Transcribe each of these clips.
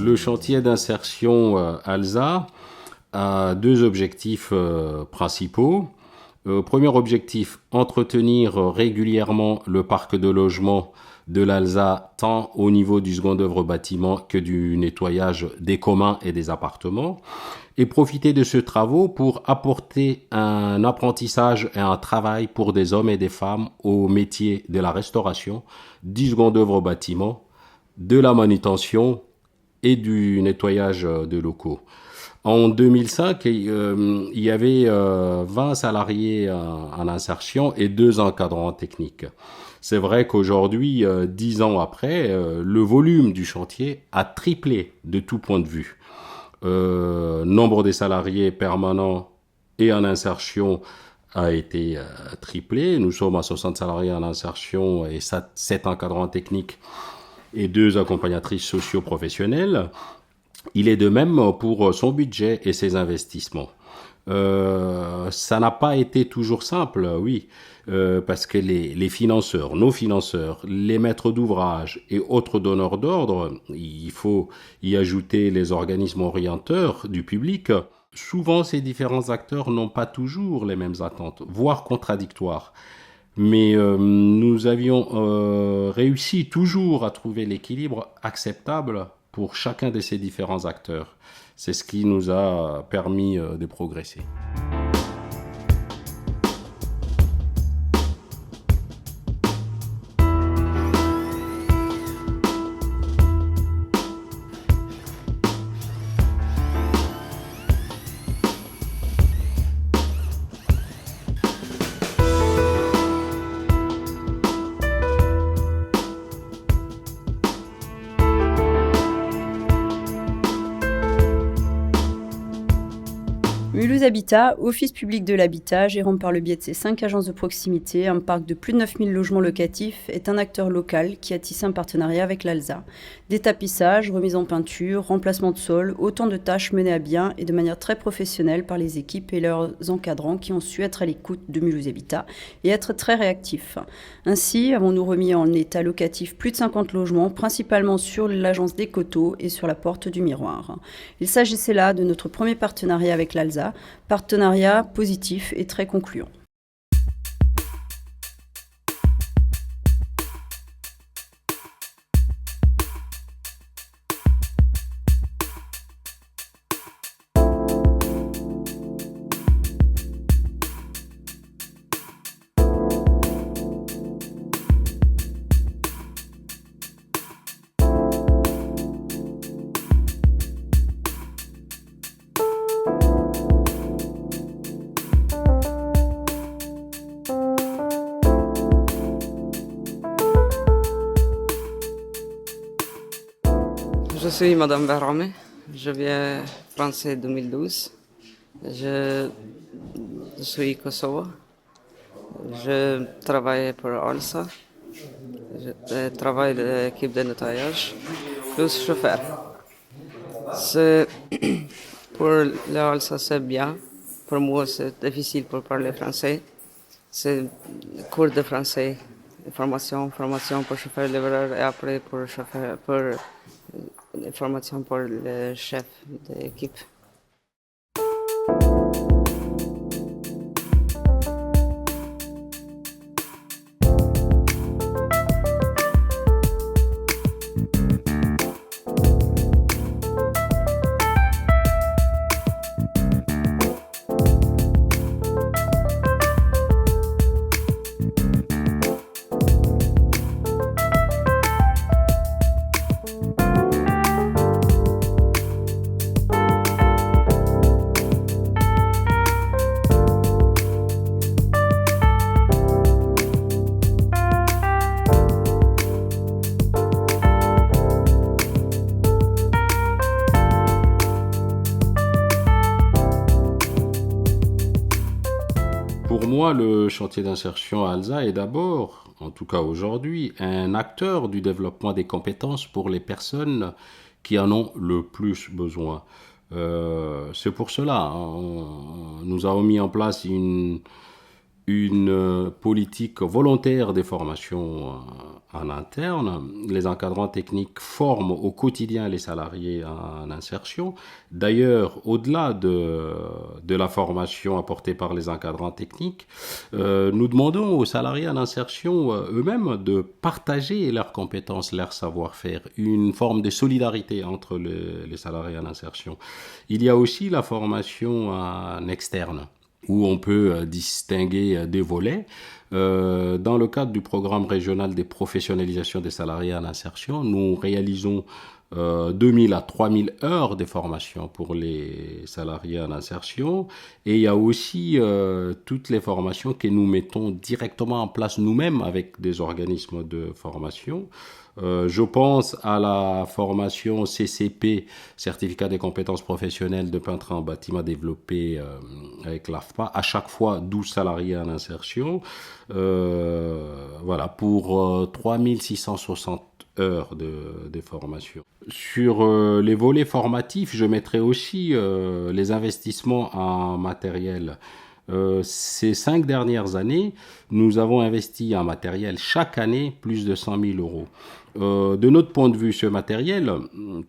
Le chantier d'insertion ALSA a deux objectifs principaux. Premier objectif, entretenir régulièrement le parc de logement de l'ALSA, tant au niveau du second œuvre bâtiment que du nettoyage des communs et des appartements, et profiter de ce travaux pour apporter un apprentissage et un travail pour des hommes et des femmes au métier de la restauration, du second œuvre bâtiment, de la manutention et du nettoyage de locaux. En 2005, il y avait 20 salariés en insertion et 2 encadrants techniques. C'est vrai qu'aujourd'hui, 10 ans après, le volume du chantier a triplé de tout point de vue. Nombre des salariés permanents et en insertion a été triplé. Nous sommes à 60 salariés en insertion et 7 encadrants techniques et 2 accompagnatrices socio-professionnelles. Il est de même pour son budget et ses investissements. Ça n'a pas été toujours simple, oui, parce que les financeurs, nos financeurs, les maîtres d'ouvrage et autres donneurs d'ordre, il faut y ajouter les organismes orienteurs du public. Souvent, ces différents acteurs n'ont pas toujours les mêmes attentes, voire contradictoires. Mais nous avions réussi toujours à trouver l'équilibre acceptable pour chacun de ces différents acteurs. C'est ce qui nous a permis de progresser. Mulhouse Habitat, office public de l'habitat, gérant par le biais de ses 5 agences de proximité, un parc de plus de 9000 logements locatifs, est un acteur local qui a tissé un partenariat avec l'ALSA. Détapissage, remise en peinture, remplacement de sol, autant de tâches menées à bien et de manière très professionnelle par les équipes et leurs encadrants qui ont su être à l'écoute de Mulhouse Habitat et être très réactifs. Ainsi, avons-nous remis en état locatif plus de 50 logements, principalement sur l'agence des Coteaux et sur la porte du Miroir. Il s'agissait là de notre premier partenariat avec l'ALSA, partenariat positif et très concluant. Je suis Madame Berrame, je viens français 2012. Je suis Kosovo. Je travaille pour ALSA. Je travaille dans l'équipe de nettoyage, plus chauffeur. Pour l'ALSA, c'est bien. Pour moi, c'est difficile pour parler français. C'est cours de français, formation pour chauffeur livreur et après pour chauffeur, formation pour le chef d'équipe. Pour moi, le chantier d'insertion ALSA est d'abord, en tout cas aujourd'hui, un acteur du développement des compétences pour les personnes qui en ont le plus besoin. C'est pour cela, nous avons mis en place une politique volontaire des formations en interne. Les encadrants techniques forment au quotidien les salariés en insertion. D'ailleurs, au-delà de la formation apportée par les encadrants techniques, nous demandons aux salariés en insertion eux-mêmes de partager leurs compétences, leur savoir-faire, une forme de solidarité entre les salariés en insertion. Il y a aussi la formation en externe, où on peut distinguer des volets. Dans le cadre du programme régional des professionnalisations des salariés en insertion, nous réalisons 2000 à 3000 heures de formation pour les salariés en insertion. Et il y a aussi toutes les formations que nous mettons directement en place nous-mêmes avec des organismes de formation. Je pense à la formation CCP, Certificat des compétences professionnelles de peintre en bâtiment développée avec l'AFPA, à chaque fois 12 salariés en insertion, voilà, pour 3660 heures de formation. Sur les volets formatifs, je mettrai aussi les investissements en matériel. Ces 5 dernières années, nous avons investi en matériel chaque année plus de 100 000 euros. De notre point de vue, ce matériel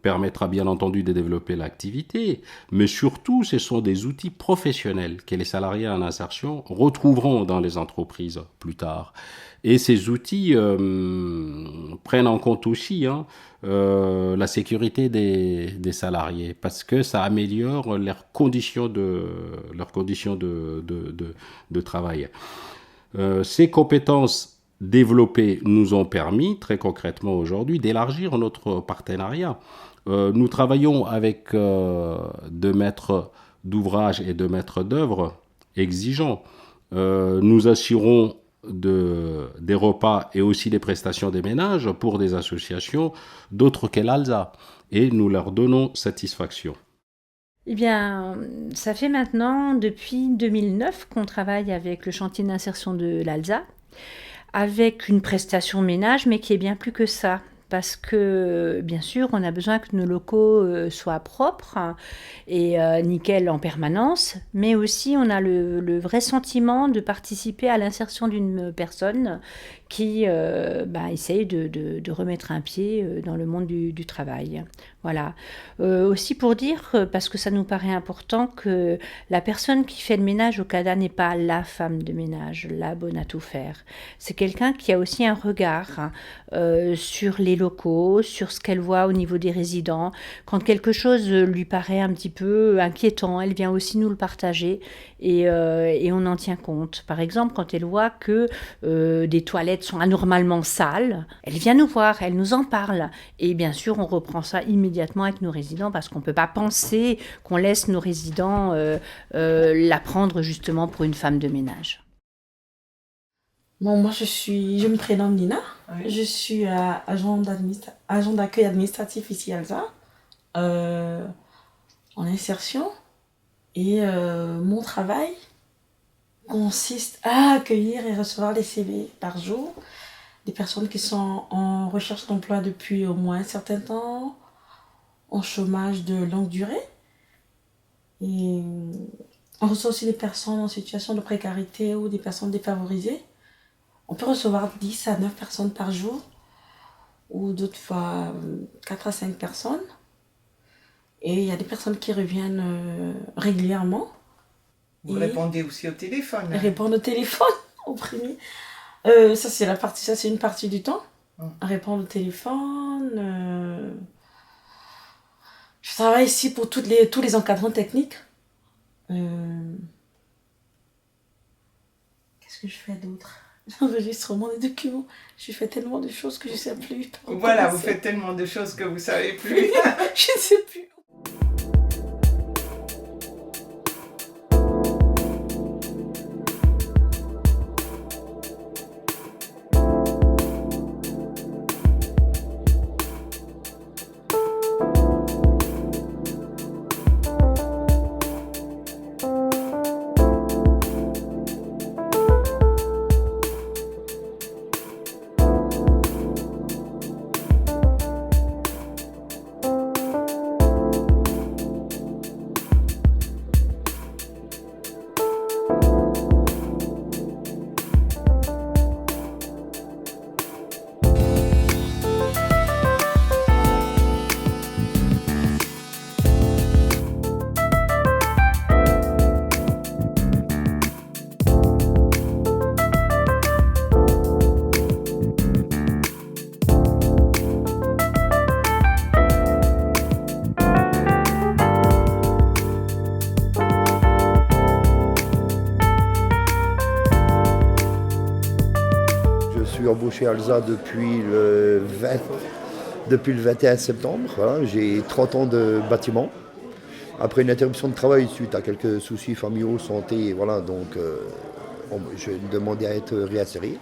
permettra bien entendu de développer l'activité, mais surtout, ce sont des outils professionnels que les salariés en insertion retrouveront dans les entreprises plus tard. Et ces outils prennent en compte aussi la sécurité des salariés, parce que ça améliore leurs conditions de travail. Ces compétences développées nous ont permis, très concrètement aujourd'hui, d'élargir notre partenariat. Nous travaillons avec de maîtres d'ouvrage et de maîtres d'œuvre exigeants. Nous assurons des repas et aussi des prestations des ménages pour des associations d'autres que l'ALSA, et nous leur donnons satisfaction. Eh bien, ça fait maintenant depuis 2009 qu'on travaille avec le chantier d'insertion de l'ALSA, avec une prestation ménage, mais qui est bien plus que ça. Parce que, bien sûr, on a besoin que nos locaux soient propres et nickel en permanence, mais aussi on a le vrai sentiment de participer à l'insertion d'une personne qui essaye de remettre un pied dans le monde du travail. Voilà. Aussi pour dire, parce que ça nous paraît important, que la personne qui fait le ménage au CADA n'est pas la femme de ménage, la bonne à tout faire. C'est quelqu'un qui a aussi un regard sur les locaux, sur ce qu'elle voit au niveau des résidents. Quand quelque chose lui paraît un petit peu inquiétant, elle vient aussi nous le partager et on en tient compte. Par exemple, quand elle voit que des toilettes sont anormalement sales, elle vient nous voir, elle nous en parle. Et bien sûr, on reprend ça immédiatement avec nos résidents parce qu'on ne peut pas penser qu'on laisse nos résidents la prendre justement pour une femme de ménage. Bon, moi, je me prénomme Nina. Oui. Je suis agent d'accueil administratif ici à Alsa, en insertion. Et mon travail consiste à accueillir et recevoir des CV par jour, des personnes qui sont en recherche d'emploi depuis au moins un certain temps, en chômage de longue durée. Et on reçoit aussi des personnes en situation de précarité ou des personnes défavorisées. On peut recevoir 10 à 9 personnes par jour, ou d'autres fois 4 à 5 personnes. Et il y a des personnes qui reviennent régulièrement. Vous répondez aussi au téléphone. Hein? Répondre au téléphone, au premier. Ça, c'est une partie du temps. Répondre au téléphone. Je travaille ici pour tous les encadrants techniques. Qu'est-ce que je fais d'autre? L'enregistrement des documents. Je fais tellement de choses que je ne sais plus. Voilà, vous faites tellement de choses que vous ne savez plus. Je ne sais plus. Je suis embauché à Alsa depuis le 21 septembre. Voilà, j'ai 30 ans de bâtiment. Après une interruption de travail suite à quelques soucis familiaux, santé, voilà, donc je demandais à être réinséré.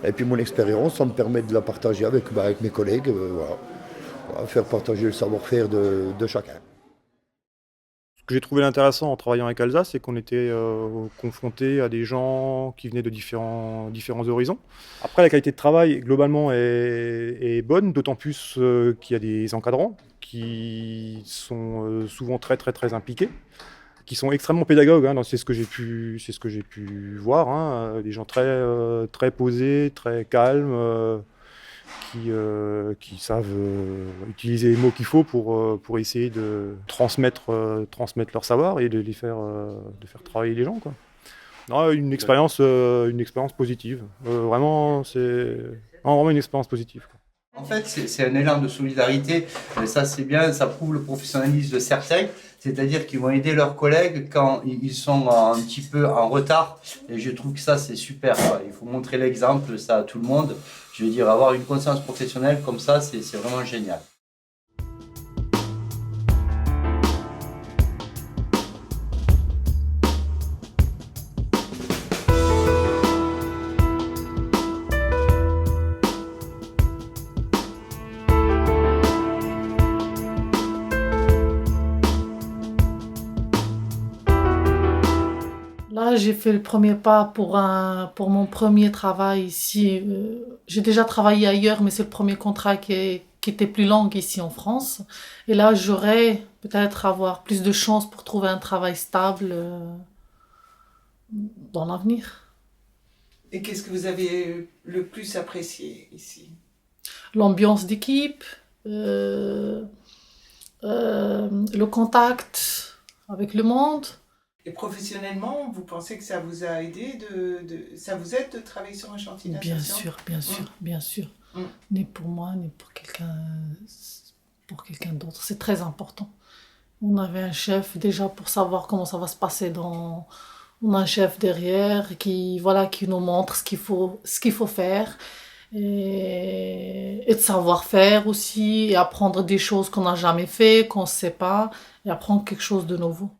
Et puis mon expérience, ça me permet de la partager avec mes collègues, voilà. Voilà, faire partager le savoir-faire de chacun. Ce que j'ai trouvé intéressant en travaillant avec Alsa, c'est qu'on était confronté à des gens qui venaient de différents horizons. Après, la qualité de travail, globalement, est bonne, d'autant plus qu'il y a des encadrants qui sont souvent très impliqués, qui sont extrêmement pédagogues, hein, c'est ce que j'ai pu voir, hein, des gens très posés, très calmes, qui savent utiliser les mots qu'il faut pour essayer de transmettre leur savoir et de faire travailler les gens, quoi. Non, une expérience positive. Vraiment, c'est vraiment une expérience positive, quoi. En fait, c'est un élan de solidarité, et ça c'est bien, ça prouve le professionnalisme de certains, c'est-à-dire qu'ils vont aider leurs collègues quand ils sont un petit peu en retard, et je trouve que ça c'est super, quoi. Il faut montrer l'exemple, ça à tout le monde. Je veux dire, avoir une conscience professionnelle comme ça, c'est vraiment génial. Là, j'ai fait le premier pas pour mon premier travail ici. J'ai déjà travaillé ailleurs, mais c'est le premier contrat qui était plus long ici en France. Et là, j'aurais peut-être avoir plus de chance pour trouver un travail stable dans l'avenir. Et qu'est-ce que vous avez le plus apprécié ici? L'ambiance d'équipe, le contact avec le monde. Et professionnellement, vous pensez que ça vous a aidé ça vous aide de travailler sur un chantier d'insertion? Bien sûr. Ni pour moi, ni pour quelqu'un d'autre. C'est très important. On avait un chef déjà pour savoir comment ça va se passer on a un chef derrière qui nous montre ce qu'il faut faire. Et de savoir faire aussi, et apprendre des choses qu'on n'a jamais fait, qu'on ne sait pas, et apprendre quelque chose de nouveau.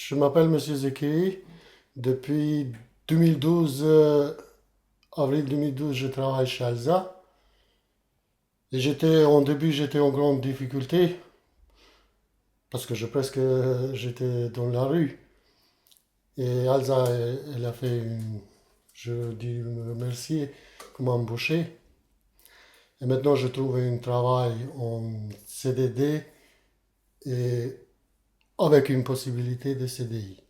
Je m'appelle Monsieur Zekeri. Depuis 2012, avril 2012, je travaille chez Alsa. Et au début, j'étais en grande difficulté parce que j'étais dans la rue. Et Alsa, elle a fait je dis merci, comme embauché. Et maintenant, je trouve un travail en CDD et avec une possibilité de CDI.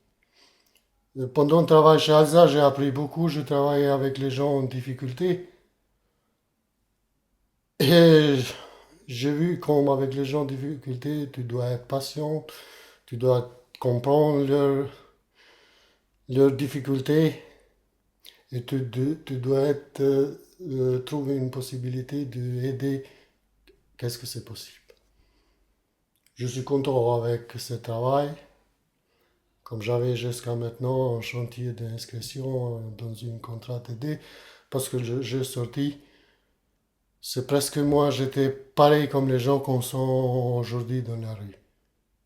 Pendant le travail chez Alsa, j'ai appris beaucoup. Je travaillais avec les gens en difficulté. Et j'ai vu comme avec les gens en difficulté, tu dois être patient, tu dois comprendre leurs difficultés et tu dois trouver une possibilité d'aider. Qu'est-ce que c'est possible? Je suis content avec ce travail. Comme j'avais jusqu'à maintenant un chantier d'inscription dans un contrat aidé, parce que j'ai sorti c'est presque moi, j'étais pareil comme les gens qu'on sent aujourd'hui dans la rue.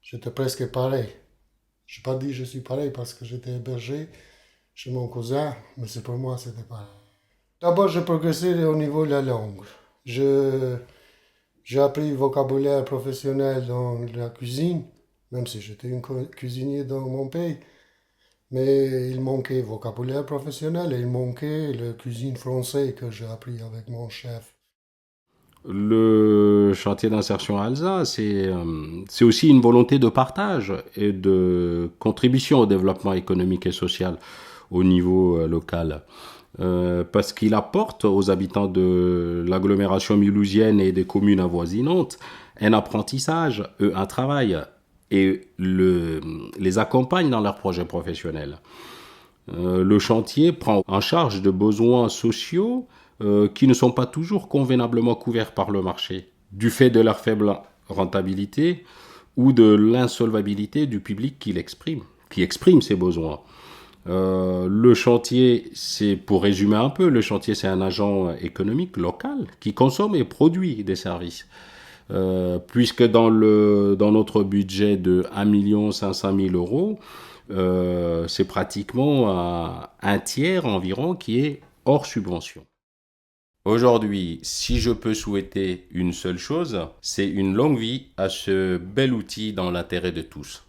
J'étais presque pareil. Je n'ai pas dit que je suis pareil parce que j'étais hébergé chez mon cousin, mais c'est pour moi, c'était pareil. D'abord, j'ai progressé au niveau de la langue. J'ai appris le vocabulaire professionnel dans la cuisine, même si j'étais un cuisinier dans mon pays. Mais il manquait le vocabulaire professionnel et il manquait la cuisine française que j'ai appris avec mon chef. Le chantier d'insertion ALSA, c'est aussi une volonté de partage et de contribution au développement économique et social au niveau local. Parce qu'il apporte aux habitants de l'agglomération mulhousienne et des communes avoisinantes un apprentissage, un travail, et les accompagne dans leurs projets professionnels. Le chantier prend en charge de besoins sociaux qui ne sont pas toujours convenablement couverts par le marché, du fait de leur faible rentabilité ou de l'insolvabilité du public qui exprime ces besoins. Le chantier, c'est, pour résumer un peu, le chantier c'est un agent économique local qui consomme et produit des services. Puisque dans notre budget de 1 500 000 euros, c'est pratiquement un tiers environ qui est hors subvention. Aujourd'hui, si je peux souhaiter une seule chose, c'est une longue vie à ce bel outil dans l'intérêt de tous.